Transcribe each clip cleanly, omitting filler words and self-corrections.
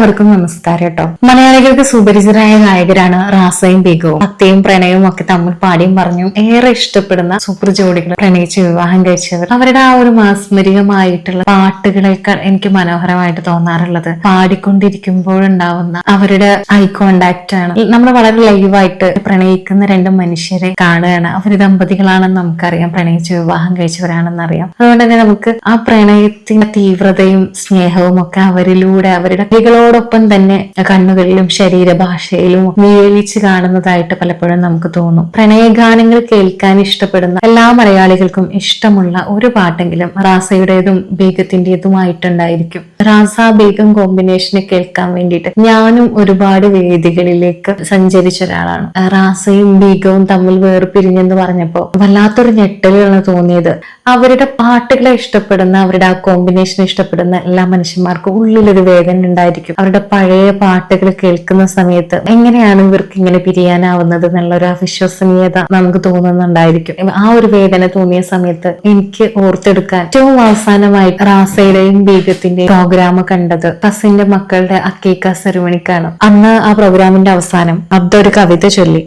എല്ലാവർക്കും നമസ്കാരം കേട്ടോ. മലയാളികൾക്ക് സുപരിചിതരായ നായകരാണ് റാസയും ബീഗവും. ഭക്തിയും പ്രണയവും ഒക്കെ തമ്മിൽ പാടിയും പറഞ്ഞും ഏറെ ഇഷ്ടപ്പെടുന്ന സൂപ്പർ ജോഡികൾ പ്രണയിച്ച് വിവാഹം കഴിച്ചവർ. അവരുടെ ആ ഒരു മാസ്മരികമായിട്ടുള്ള പാട്ടുകളേക്കാൾ എനിക്ക് മനോഹരമായിട്ട് തോന്നാറുള്ളത് പാടിക്കൊണ്ടിരിക്കുമ്പോഴുണ്ടാവുന്ന അവരുടെ ഐ കോണ്ടാക്ട് ആണ്. നമ്മൾ വളരെ ലൈവായിട്ട് പ്രണയിക്കുന്ന രണ്ട് മനുഷ്യരെ കാണുകയാണ്. അവർ ദമ്പതികളാണെന്ന് നമുക്കറിയാം, പ്രണയിച്ച് വിവാഹം കഴിച്ചവരാണെന്നറിയാം. അതുകൊണ്ട് തന്നെ നമുക്ക് ആ പ്രണയത്തിന്റെ തീവ്രതയും സ്നേഹവും ഒക്കെ അവരിലൂടെ അവരുടെ കളോടൊപ്പം തന്നെ കണ്ണുകളിലും ശരീരഭാഷയിലും മേളിച്ച് കാണുന്നതായിട്ട് പലപ്പോഴും നമുക്ക് തോന്നും. പ്രണയഗാനങ്ങൾ കേൾക്കാൻ ഇഷ്ടപ്പെടുന്ന എല്ലാ മലയാളികൾക്കും ഇഷ്ടമുള്ള ഒരു പാട്ടെങ്കിലും റാസയുടേതും ബീഗത്തിന്റേതുമായിട്ടുണ്ടായിരിക്കും. റാസ ബീഗം കോമ്പിനേഷന് കേൾക്കാൻ വേണ്ടിയിട്ട് ഞാനും ഒരുപാട് വേദികളിലേക്ക് സഞ്ചരിച്ച ഒരാളാണ്. റാസയും ബീഗവും തമ്മിൽ വേർപിരിഞ്ഞെന്ന് പറഞ്ഞപ്പോ വല്ലാത്തൊരു ഞെട്ടലാണ് തോന്നിയത്. അവരുടെ പാട്ടുകളെ ഇഷ്ടപ്പെടുന്ന, അവരുടെ ആ കോമ്പിനേഷൻ ഇഷ്ടപ്പെടുന്ന എല്ലാ മനുഷ്യന്മാർക്കും ഉള്ളിലൊരു വേദന ഉണ്ടായിരിക്കും. അവരുടെ പഴയ പാട്ടുകൾ കേൾക്കുന്ന സമയത്ത് എങ്ങനെയാണ് ഇവർക്ക് ഇങ്ങനെ പിരിയാനാവുന്നത് എന്നുള്ളൊരു അവിശ്വസനീയത നമുക്ക് തോന്നുന്നുണ്ടായിരിക്കും. ആ ഒരു വേദന തോന്നിയ സമയത്ത് എനിക്ക് ഓർത്തെടുക്കാൻ ഏറ്റവും അവസാനമായി റാസയുടെയും ബീഗത്തിന്റെയും പ്രോഗ്രാം കണ്ടത് കസിന്റെ മക്കളുടെ അക്കീക്ക സെറിമണിക്കാണ്. അന്ന് ആ പ്രോഗ്രാമിന്റെ അവസാനം അബ്ദ ഒരു കവിത ചൊല്ലി.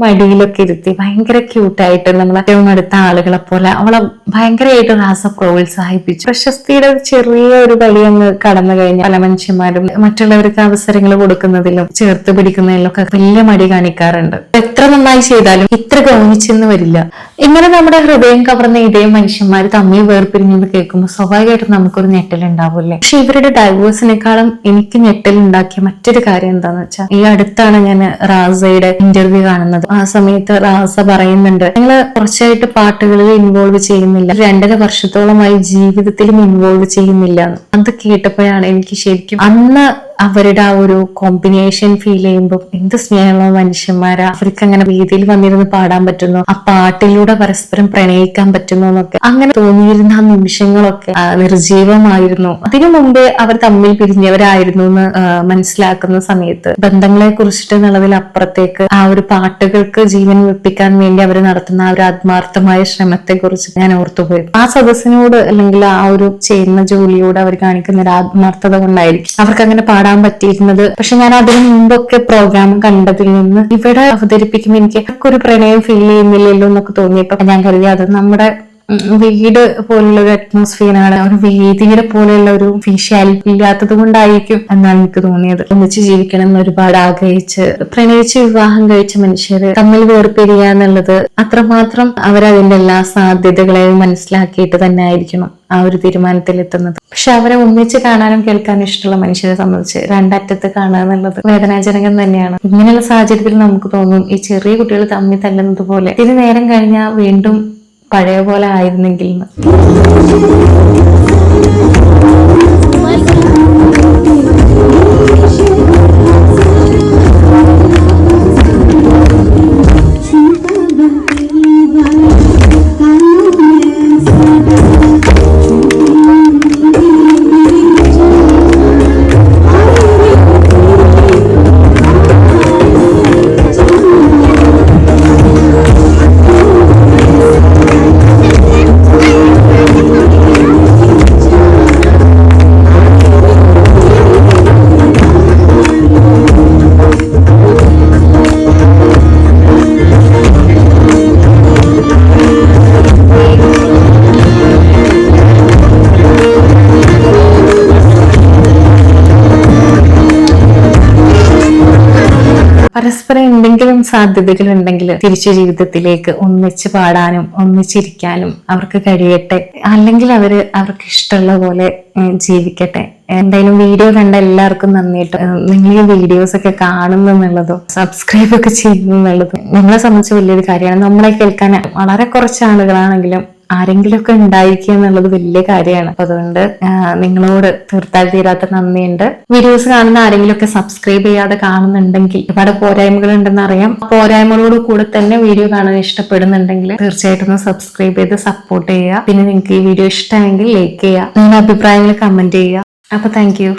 മടിയിലൊക്കെ ഇരുത്തി ഭയങ്കര ക്യൂട്ടായിട്ട് നമ്മൾ ഏറ്റവും അടുത്ത ആളുകളെ പോലെ അവളെ ഭയങ്കരമായിട്ട് റാസ പ്രോത്സാഹിപ്പിച്ചു. പ്രശസ്തിയുടെ ചെറിയ ഒരു വഴി അങ്ങ് കടന്നു കഴിഞ്ഞ പല മനുഷ്യന്മാരും മറ്റുള്ളവർക്ക് അവസരങ്ങൾ കൊടുക്കുന്നതിലും ചേർത്ത് പിടിക്കുന്നതിലും ഒക്കെ വലിയ മടി കാണിക്കാറുണ്ട്. എത്ര നന്നായി ചെയ്താലും ഇത്ര ഗൗനിച്ചെന്ന് വരില്ല. ഇങ്ങനെ നമ്മുടെ ഹൃദയം കവർന്ന ഇതേ മനുഷ്യന്മാർ തമ്മിൽ വേർപിരിഞ്ഞെന്ന് കേൾക്കുമ്പോൾ സ്വാഭാവികമായിട്ടും നമുക്കൊരു ഞെട്ടലുണ്ടാവില്ലേ? പക്ഷെ ഇവരുടെ ഡൈവേഴ്സിനേക്കാളും എനിക്ക് ഞെട്ടലുണ്ടാക്കിയ മറ്റൊരു കാര്യം എന്താന്ന് വെച്ചാൽ, ഈ അടുത്താണ് ഞാൻ റാസയുടെ ഇന്റർവ്യൂ കാണുന്നത്. ആ സമയത്ത് റാസ പറയുന്നുണ്ട്, ഞങ്ങള് കുറച്ചായിട്ട് പാട്ടുകളിൽ ഇൻവോൾവ് ചെയ്യുന്നില്ല, 2.5 വർഷത്തോളമായി ജീവിതത്തിലും ഇൻവോൾവ് ചെയ്യുന്നില്ല. അത് കേട്ടപ്പോഴാണ് എനിക്ക് ശരിക്കും അന്ന് അവരുടെ ആ ഒരു കോമ്പിനേഷൻ ഫീൽ ചെയ്യുമ്പോൾ എന്ത് സ്നേഹമുള്ള മനുഷ്യന്മാരാ, അവർക്ക് അങ്ങനെ രീതിയിൽ വന്നിരുന്ന് പാടാൻ പറ്റുന്നു, ആ പാട്ടിലൂടെ പരസ്പരം പ്രണയിക്കാൻ പറ്റുന്നു എന്നൊക്കെ അങ്ങനെ തോന്നിയിരുന്ന ആ നിമിഷങ്ങളൊക്കെ നിർജീവമായിരുന്നു. അതിനു മുമ്പേ അവർ തമ്മിൽ പിരിഞ്ഞവരായിരുന്നു എന്ന് മനസ്സിലാക്കുന്ന സമയത്ത് ബന്ധങ്ങളെ കുറിച്ചിട്ട് എന്നുള്ളതിലപ്പുറത്തേക്ക് ആ ഒരു പാട്ടുകൾക്ക് ജീവൻ വെപ്പിക്കാൻ വേണ്ടി അവർ നടത്തുന്ന ആ ഒരു ആത്മാർത്ഥമായ ശ്രമത്തെ കുറിച്ച് ഞാൻ ഓർത്തുപോയി. ആ സദസ്സിനോട് അല്ലെങ്കിൽ ആ ഒരു ചെയ്യുന്ന ജോലിയോട് അവർ കാണിക്കുന്ന ഒരു ആത്മാർത്ഥത കൊണ്ടായിരിക്കും അവർക്ക് അങ്ങനെ പാടാൻ പറ്റിയിരുന്നത്. പക്ഷെ ഞാൻ അതിനു മുമ്പൊക്കെ പ്രോഗ്രാം കണ്ടതിൽ നിന്ന് ഇവിടെ അവതരിപ്പിക്കുമ്പോൾ എനിക്ക് ഒരു പ്രണയം ഫീൽ ചെയ്യുന്നില്ലല്ലോ എന്നൊക്കെ തോന്നിയപ്പോ ഞാൻ കരുതി അത് നമ്മുടെ വീട് പോലുള്ള ഒരു അറ്റ്മോസ്ഫിയറാണ്, ഒരു വേദിയുടെ പോലെയുള്ള ഒരു ഫീഷ്യാലിറ്റി ഇല്ലാത്തത് കൊണ്ടായിരിക്കും എന്നാണ് എനിക്ക് തോന്നിയത്. ഒന്നിച്ച് ജീവിക്കണം എന്ന് ഒരുപാട് ആഗ്രഹിച്ച് പ്രണയിച്ച് വിവാഹം കഴിച്ച മനുഷ്യര് തമ്മിൽ വേർപിരിയുക എന്നുള്ളത് അത്രമാത്രം അവരതിന്റെ എല്ലാ സാധ്യതകളെയും മനസ്സിലാക്കിയിട്ട് തന്നെ ആയിരിക്കണം ആ ഒരു തീരുമാനത്തിലെത്തുന്നത്. പക്ഷെ അവരെ ഒന്നിച്ച് കാണാനും കേൾക്കാനും ഇഷ്ടമുള്ള മനുഷ്യരെ സംബന്ധിച്ച് രണ്ടറ്റത്ത് കാണുക എന്നുള്ളത് വേദനാജനകം തന്നെയാണ്. ഇങ്ങനെയുള്ള സാഹചര്യത്തിൽ നമുക്ക് തോന്നും ഈ ചെറിയ കുട്ടികൾ തമ്മിൽ തല്ലുന്നത് പോലെ ഇതിന് നേരം കഴിഞ്ഞാൽ വീണ്ടും പഴയ പോലെ ആയിരുന്നെങ്കിൽ. പരസ്പരം എന്തെങ്കിലും സാധ്യതകൾ ഉണ്ടെങ്കിൽ തിരിച്ചു ജീവിതത്തിലേക്ക് ഒന്നിച്ച് പാടാനും ഒന്നിച്ചിരിക്കാനും അവർക്ക് കഴിയട്ടെ. അല്ലെങ്കിൽ അവർക്ക് ഇഷ്ടമുള്ള പോലെ ജീവിക്കട്ടെ. എന്തായാലും വീഡിയോ കണ്ട എല്ലാവർക്കും നന്ദിയിട്ട്. നിങ്ങൾ ഈ വീഡിയോസ് ഒക്കെ കാണുന്നു എന്നുള്ളതോ സബ്സ്ക്രൈബ് ഒക്കെ ചെയ്യുന്നു എന്നുള്ളതും നമ്മളെ സംബന്ധിച്ച് വലിയൊരു കാര്യമാണ്. നമ്മളെ കേൾക്കാൻ വളരെ കുറച്ച് ആളുകളാണെങ്കിലും ആരെങ്കിലുമൊക്കെ ഉണ്ടായിരിക്കുക എന്നുള്ളത് വലിയ കാര്യമാണ്. അപ്പൊ അതുകൊണ്ട് നിങ്ങളോട് തീർത്താൽ തീരാത്ത നന്ദിയുണ്ട്. വീഡിയോസ് കാണുന്ന ആരെങ്കിലുമൊക്കെ സബ്സ്ക്രൈബ് ചെയ്യാതെ കാണുന്നുണ്ടെങ്കിൽ ഒരുപാട് പോരായ്മകൾ ഉണ്ടെന്ന് അറിയാം. പോരായ്മകളോട് കൂടെ തന്നെ വീഡിയോ കാണാൻ ഇഷ്ടപ്പെടുന്നുണ്ടെങ്കിൽ തീർച്ചയായിട്ടും ഒന്ന് സബ്സ്ക്രൈബ് ചെയ്ത് സപ്പോർട്ട് ചെയ്യുക. പിന്നെ നിങ്ങൾക്ക് ഈ വീഡിയോ ഇഷ്ടമെങ്കിൽ ലൈക്ക് ചെയ്യുക, നിങ്ങളുടെ അഭിപ്രായങ്ങൾ കമന്റ് ചെയ്യുക. അപ്പൊ താങ്ക് യു.